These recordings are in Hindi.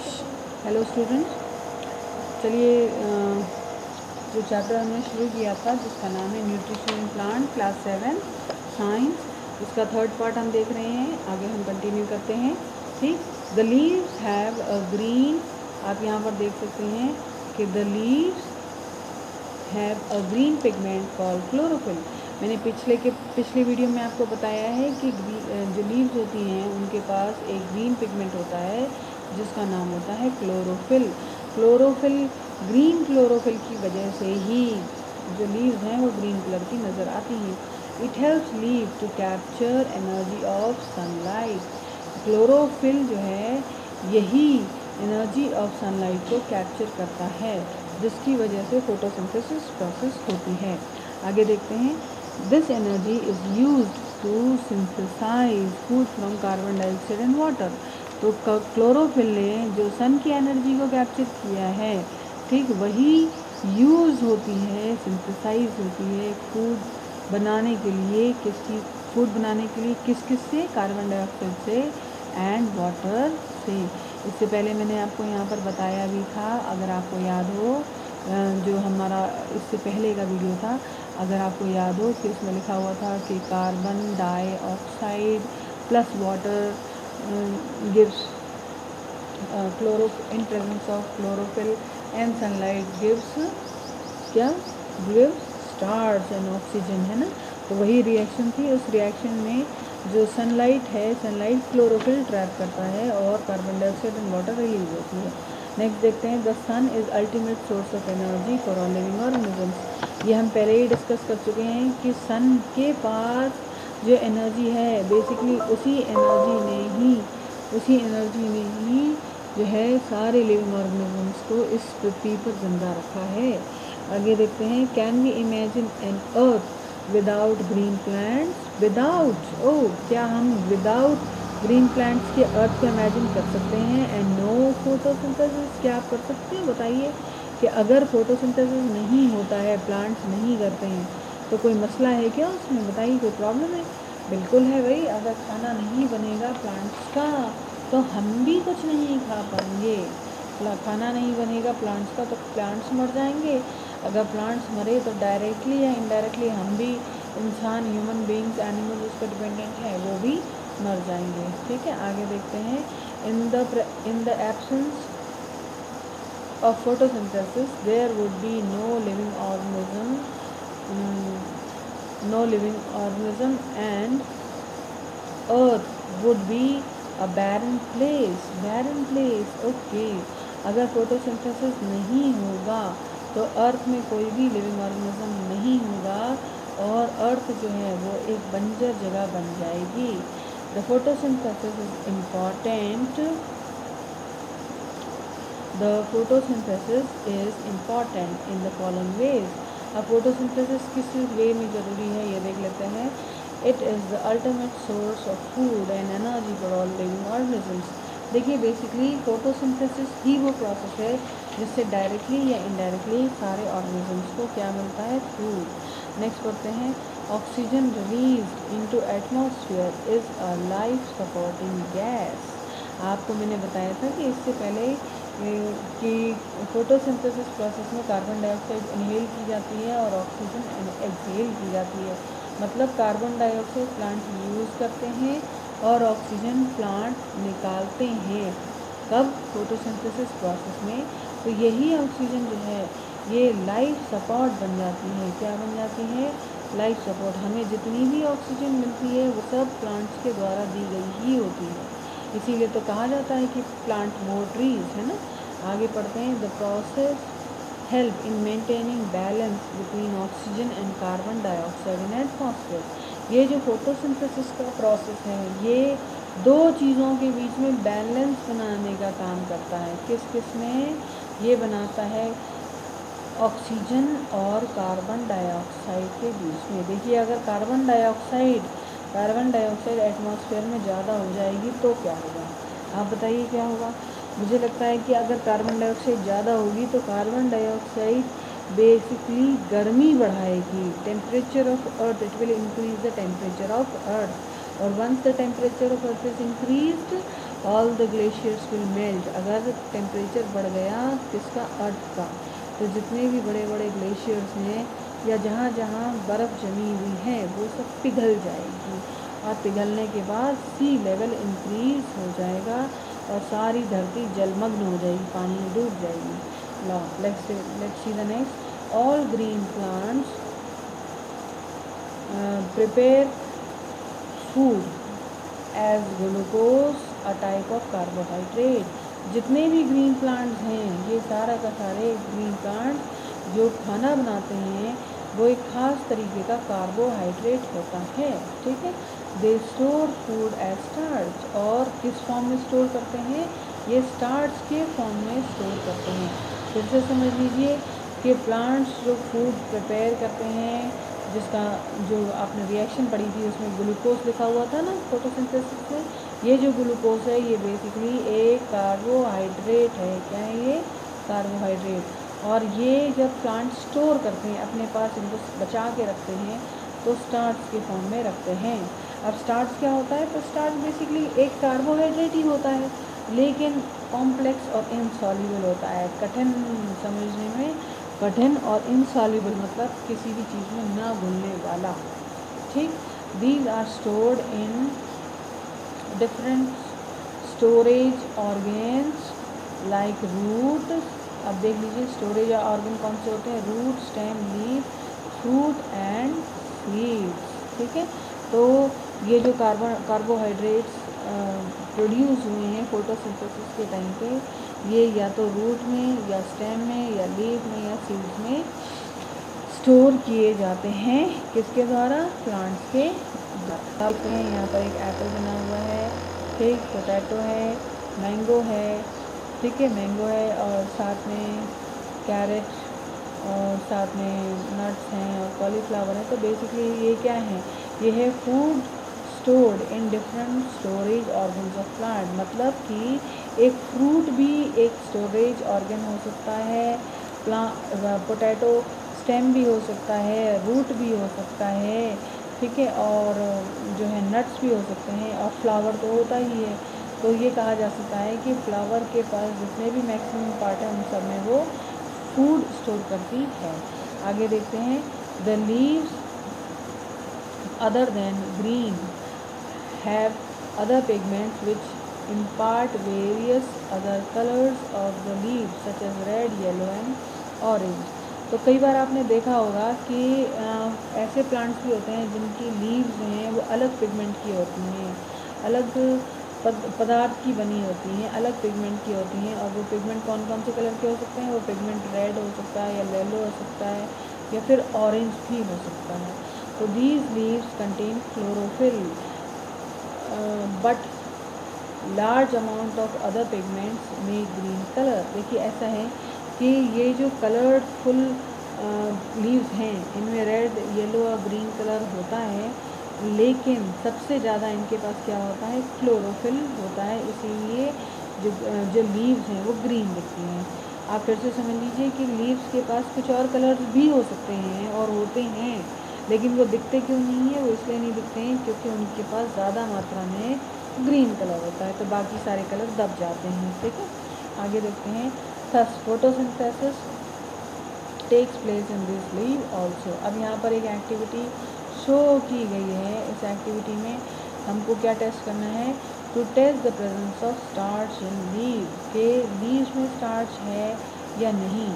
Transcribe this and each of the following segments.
हेलो स्टूडेंट्स, चलिए जो चैप्टर हमने शुरू किया था जिसका नाम है nutrition in plant class 7 science, उसका थर्ड पार्ट हम देख रहे हैं। आगे हम कंटिन्यू करते हैं। ठीक, the leaves have a green, आप यहाँ पर देख सकते हैं कि the leaves have a green pigment called chlorophyll. मैंने पिछले वीडियो में आपको बताया है कि जो लीव्स होती हैं उनके पास एक ग्रीन पिगमेंट होता है जिसका नाम होता है क्लोरोफिल। ग्रीन क्लोरोफिल की वजह से ही जो लीव्स हैं वो ग्रीन कलर की नज़र आती हैं। It helps leave to capture energy of sunlight. Chlorophyll जो है यही एनर्जी ऑफ सनलाइट को कैप्चर करता है जिसकी वजह से फोटोसिंथेसिस प्रोसेस होती है। आगे देखते हैं। This energy is used to synthesise food from carbon dioxide and water. तो क्लोरोफिल ने जो सन की एनर्जी को कैप्चर किया है, ठीक वही यूज़ होती है, सिंथेसाइज होती है फूड बनाने के लिए। फूड बनाने के लिए किस से? कार्बन डाइऑक्साइड से एंड वाटर से। इससे पहले मैंने आपको यहाँ पर बताया भी था, अगर आपको याद हो, जो हमारा इससे पहले का वीडियो था, अगर आपको याद हो कि उसमें लिखा हुआ था कि carbon dioxide plus water gives in presence of chlorophyll and sunlight gives क्या? गिव्स स्टार्स एंड ऑक्सीजन, है ना। तो वही रिएक्शन थी। उस रिएक्शन में जो सनलाइट है, सनलाइट क्लोरोफिल ट्रैप करता है और carbon dioxide and water release होती है। नेक्स्ट देखते हैं। The sun is ultimate source of energy for all living organisms. ये हम पहले ही डिस्कस कर चुके हैं कि सन के पास जो एनर्जी है, बेसिकली उसी एनर्जी ने ही जो है सारे लिविंग ऑर्गेनिजम्स को इस पृथ्वी पर जिंदा रखा है। आगे देखते हैं। Can we imagine an earth without green plants? क्या हम विदाउट ग्रीन प्लांट्स के अर्थ को इमेजिन कर सकते हैं? एंड नो फोटोसिंथेसिस, क्या आप कर सकते हैं? बताइए कि अगर फोटोसिंथेसिस नहीं होता है, प्लांट्स नहीं करते हैं, तो कोई मसला है क्या उसमें? बताइए, कोई प्रॉब्लम है? बिल्कुल है भाई। अगर खाना नहीं बनेगा प्लांट्स का तो हम भी कुछ नहीं खा पाएंगे। खाना नहीं बनेगा प्लांट्स का तो प्लांट्स मर जाएंगे। अगर प्लांट्स मरे तो डायरेक्टली या इनडायरेक्टली हम भी, इंसान, ह्यूमन बींग्स, एनिमल्स उस पर डिपेंडेंट है, वो भी मर जाएंगे। ठीक है, आगे देखते हैं। In the absence of photosynthesis there would be no living organism and earth would be a barren place. Okay, अगर फोटोसिंथेसिस नहीं होगा तो अर्थ में कोई भी लिविंग ऑर्गेनिज्म नहीं होगा और अर्थ जो है वो एक बंजर जगह बन जाएगी। The photosynthesis is important The photosynthesis is important in the following ways. अब फोटोसिंथेसिस किस वे में ज़रूरी है ये देख लेते हैं। It is the ultimate source of food and energy for all living organisms. देखिए, बेसिकली फोटोसिंथेसिस ही वो प्रोसेस है जिससे डायरेक्टली या इनडायरेक्टली सारे ऑर्गेनिजम्स को क्या मिलता है? फूड। नेक्स्ट पढ़ते हैं। Oxygen release into atmosphere is a life supporting gas. आपको मैंने बताया था कि इससे पहले कि फोटोसिंथेसिस प्रोसेस में कार्बन डाइऑक्साइड इनहेल की जाती है और ऑक्सीजन एक्सहेल की जाती है। मतलब कार्बन डाइऑक्साइड प्लांट यूज़ करते हैं और ऑक्सीजन प्लांट निकालते हैं। कब? फोटोसिंथेसिस प्रोसेस में। तो यही ऑक्सीजन जो है ये लाइफ सपोर्ट बन जाती है। क्या बन जाती है? Life support. हमें जितनी भी ऑक्सीजन मिलती है वो सब प्लांट्स के द्वारा दी गई ही होती है। इसीलिए तो कहा जाता है कि प्लांट मोर ट्रीज, है ना। आगे पढ़ते हैं। The process help in maintaining balance between oxygen and carbon dioxide in atmosphere. ये जो फोटोसिंथेसिस का प्रोसेस है ये दो चीज़ों के बीच में बैलेंस बनाने का काम करता है। किस में ये बनाता है? ऑक्सीजन और कार्बन डाइऑक्साइड के बीच में। देखिए, अगर कार्बन डाइऑक्साइड एटमॉस्फेयर में ज़्यादा हो जाएगी तो क्या होगा? आप बताइए क्या होगा? मुझे लगता है कि अगर कार्बन डाइऑक्साइड ज़्यादा होगी तो कार्बन डाइऑक्साइड बेसिकली गर्मी बढ़ाएगी। Temperature of earth, it will increase the temperature of earth, और once the temperature of earth is increased all the glaciers will melt, अगर टेम्परेचर बढ़ गया किसका, अर्थ का, तो जितने भी बड़े बड़े ग्लेशियर्स हैं या जहाँ जहाँ बर्फ़ जमी हुई है वो सब पिघल जाएगी, और पिघलने के बाद सी लेवल इंक्रीज हो जाएगा और सारी धरती जलमग्न हो जाएगी, पानी में डूब जाएगी। Let's see the next. All green plants prepare food as glucose a type of carbohydrate. जितने भी ग्रीन प्लांट्स हैं ये सारा का सारे ग्रीन प्लांट्स जो खाना बनाते हैं वो एक ख़ास तरीके का कार्बोहाइड्रेट होता है, ठीक है। They store food as starch, और किस फॉर्म में स्टोर करते हैं, ये स्टार्च के फॉर्म में स्टोर करते हैं। फिर से समझ लीजिए कि प्लांट्स जो फूड प्रिपेयर करते हैं, जिसका जो आपने रिएक्शन पढ़ी थी उसमें ग्लूकोज लिखा हुआ था ना फोटोसिंथेसिस में, ये जो ग्लूकोज है ये बेसिकली एक कार्बोहाइड्रेट है। क्या है ये, कार्बोहाइड्रेट। और ये जब प्लांट स्टोर करते हैं अपने पास, इनको बचा के रखते हैं तो स्टार्च के फॉर्म में रखते हैं। अब स्टार्च क्या होता है, तो स्टार्च बेसिकली एक कार्बोहाइड्रेट ही होता है, लेकिन कॉम्प्लेक्स और इनसॉल्युबल होता है, कठिन समझने में, कठिन और इनसॉल्युबल मतलब किसी भी चीज़ में ना घुलने वाला, ठीक। These are stored in different storage organs like root. अब देख लीजिए स्टोरेज ऑर्गन कौन से होते हैं, root, stem, leaf, fruit and seeds, ठीक है। तो ये जो कार्बोहाइड्रेट्स प्रोड्यूस हुए हैं फोटोसिंथेसिस के टाइम पे, ये या तो रूट में या स्टेम में या लीफ में या सीड्स में स्टोर किए जाते हैं, किसके द्वारा, प्लांट्स के द्वारा। देखते हैं यहाँ पर एक एप्पल बना हुआ है, ठीक, पोटैटो है, मैंगो है, ठीक है, मैंगो है, और साथ में कैरेट, और साथ में नट्स हैं और कॉलीफ्लावर है। तो बेसिकली ये क्या है, ये है food stored in different storage organs of plant, मतलब कि एक फ्रूट भी एक स्टोरेज ऑर्गन हो सकता है, पोटैटो स्टेम भी हो सकता है, रूट भी हो सकता है, ठीक है, और जो है नट्स भी हो सकते हैं, और फ्लावर तो होता ही है। तो ये कहा जा सकता है कि फ्लावर के पास जितने भी मैक्सिमम पार्ट हैं उन सब में वो फूड स्टोर करती है। आगे देखते हैं, the leaves other than green have other pigments which impart various other colors of the leaves such as red, yellow and orange। तो कई बार आपने देखा होगा कि ऐसे प्लांट्स भी होते हैं जिनकी लीव्स जो हैं वो अलग पिगमेंट की होती हैं, अलग पदार्थ की बनी होती हैं, अलग पिगमेंट की होती हैं, और वो पिगमेंट कौन कौन से कलर के हो सकते हैं, वो पिगमेंट रेड हो सकता है या येलो हो सकता है या फिर ऑरेंज भी हो सकता है। तो these leaves contain chlorophyll but large amount of other pigments make green colour. देखिए ऐसा है कि ये जो कलरफुल लीव्स हैं इनमें रेड, येलो और ग्रीन कलर होता है, लेकिन सबसे ज़्यादा इनके पास क्या होता है, क्लोरोफिल होता है, इसीलिए जो लीव्स हैं वो ग्रीन दिखती हैं। आप फिर से समझ लीजिए कि लीव्स के पास कुछ और कलर्स भी हो सकते हैं और होते हैं, लेकिन वो दिखते क्यों नहीं है, वो इसलिए नहीं दिखते हैं क्योंकि उनके पास ज़्यादा मात्रा में ग्रीन कलर होता है, तो बाकी सारे कलर दब जाते हैं, ठीक है। आगे देखते हैं, thus photosynthesis takes place in this leave also. अब यहाँ पर एक एक्टिविटी शो की गई है, इस एक्टिविटी में हमको क्या टेस्ट करना है, to test the presence of starch in leave, के लीव्स में स्टार्च है या नहीं,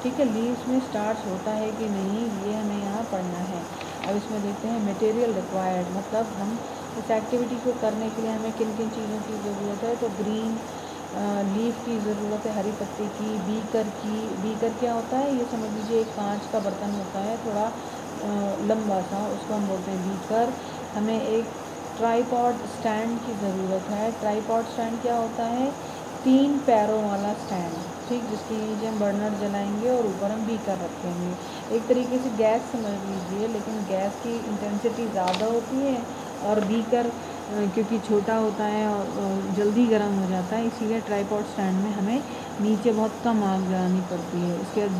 ठीक है, लीव्स में स्टार्च होता है कि नहीं, ये हमें यहाँ पढ़ना है। अब इसमें देखते हैं मटेरियल रिक्वायर्ड, मतलब हम इस एक्टिविटी को करने के लिए हमें किन किन चीज़ों की ज़रूरत है, तो ग्रीन लीफ की ज़रूरत है, हरी पत्ती की, बीकर की। बीकर क्या होता है, ये समझ लीजिए एक कांच का बर्तन होता है थोड़ा लंबा सा, उसको हम बोलते हैं बीकर। हमें एक ट्राईपॉड स्टैंड की ज़रूरत है। ट्राईपॉड स्टैंड क्या होता है, 3 पैरों वाला स्टैंड, ठीक, जिसके नीचे हम बर्नर जलाएंगे और ऊपर हम बीकर रखेंगे। एक तरीके से गैस समझ लीजिए, लेकिन गैस की इंटेंसिटी ज़्यादा होती है और बीकर क्योंकि छोटा होता है और जल्दी गर्म हो जाता है, इसीलिए ट्राईपॉड स्टैंड में हमें नीचे बहुत कम आग जलानी पड़ती है। इसके बाद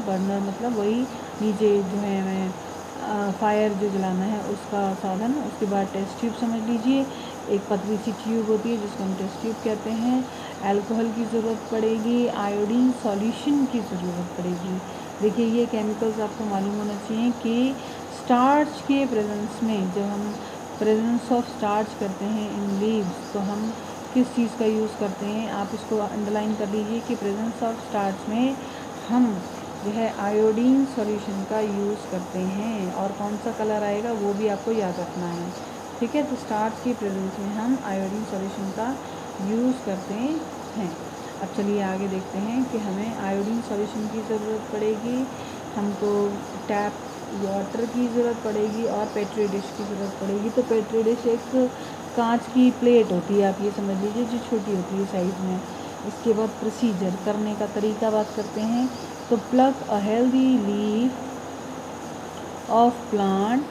बर्नर मतलब वही नीचे जो है हमें फायर जो जलाना है उसका साधन। उसके बाद टेस्ट ट्यूब समझ लीजिए एक पतली सी ट्यूब होती है जिसको हम टेस्ट ट्यूब कहते हैं। अल्कोहल की ज़रूरत पड़ेगी, आयोडीन सॉल्यूशन की ज़रूरत पड़ेगी। देखिए ये केमिकल्स आपको मालूम होना चाहिए कि स्टार्च के प्रेजेंस में, जब हम प्रेजेंस ऑफ स्टार्च करते हैं इन लीव्स, तो हम किस चीज़ का यूज़ करते हैं। आप इसको अंडरलाइन कर लीजिए कि प्रेजेंस ऑफ स्टार्च में हम जो है आयोडीन सॉल्यूशन का यूज़ करते हैं, और कौन सा कलर आएगा वो भी आपको याद रखना है, ठीक है। तो स्टार्च के प्रेजेंस में हम आयोडीन सॉल्यूशन का यूज़ करते हैं। अब चलिए आगे देखते हैं कि हमें आयोडीन सॉल्यूशन की ज़रूरत पड़ेगी, हमको टैप वाटर की ज़रूरत पड़ेगी और पेट्री डिश की ज़रूरत पड़ेगी। तो पेट्री डिश एक कांच की प्लेट होती है, आप ये समझ लीजिए, जो छोटी होती है साइज़ में। इसके बाद प्रोसीजर करने का तरीका बात करते हैं। तो plug a healthy leaf of plant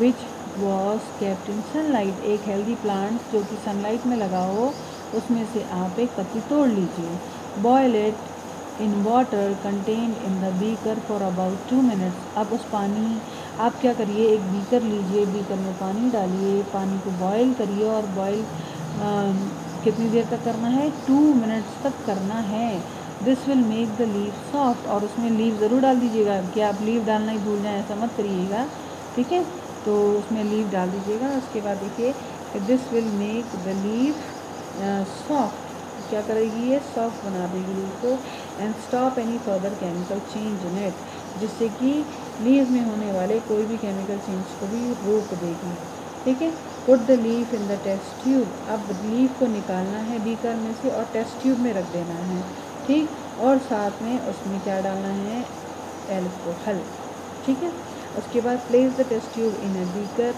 which was kept in sunlight. एक हेल्दी प्लांट जो कि सनलाइट में लगा हो, उसमें से आप एक पत्ती तोड़ लीजिए। Boil it in water contained in the beaker for about 2 minutes. अब उस पानी, आप क्या करिए, एक बीकर लीजिए, बीकर में पानी डालिए, पानी को बॉयल करिए, और बॉयल कितनी देर तक करना है, 2 मिनट्स तक करना है। This will make the leave soft. और उसमें लीव ज़रूर डाल दीजिएगा, कि आप लीव डालना ही भूल जाएं, ऐसा मत करिएगा, ठीक है। तो उसमें लीव डाल दीजिएगा। उसके बाद देखिए, this will make the leave soft. क्या करेगी ये, सॉफ्ट बना देगी लीव को। And stop any further chemical change in it, जिससे कि लीव में होने वाले कोई भी केमिकल चेंज को भी रोक देगी, ठीक है। Put the leaf in the test tube. अब लीफ को निकालना है बीकर में से और टेस्ट ट्यूब में रख देना है, ठीक। और साथ में उसमें क्या डालना है, अल्कोहल, ठीक है। उसके बाद place the test tube in a beaker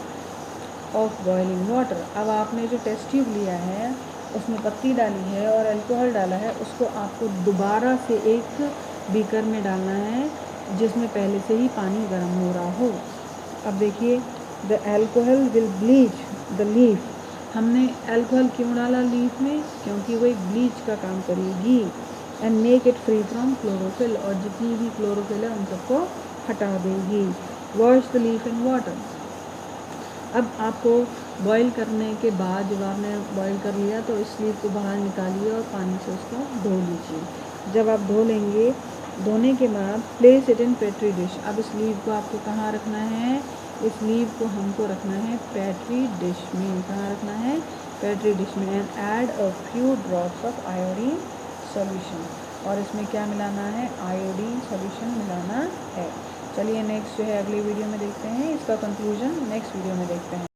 of boiling water. अब आपने जो टेस्ट ट्यूब लिया है उसमें पत्ती डाली है और अल्कोहल डाला है, उसको आपको दोबारा से एक बीकर में डालना है जिसमें पहले से ही पानी गर्म हो रहा हो। अब देखिए, the alcohol will bleach the leaf. हमने अल्कोहल क्यों डाला लीफ में, क्योंकि वो एक ब्लीच का काम करेगी। And make it free from chlorophyll, और जितनी भी क्लोरोफिल है उन सबको हटा देगी। Wash the leaf in water. अब आपको बॉईल करने के बाद, जब आपने बॉईल कर लिया तो इस लीव को बाहर निकालिए और पानी से उसको धो लीजिए। जब आप धो लेंगे, धोने के बाद place it in petri dish. अब इस लीव को आपको कहाँ रखना है, इस लीव को हमको रखना है पेट्री डिश में। कहाँ रखना है, पेट्री डिश में। And add a few drops of iodine solution. और इसमें क्या मिलाना है, आयोडीन सॉल्यूशन मिलाना है। चलिए नेक्स्ट जो है अगली वीडियो में देखते हैं, इसका कंक्लूजन नेक्स्ट वीडियो में देखते हैं।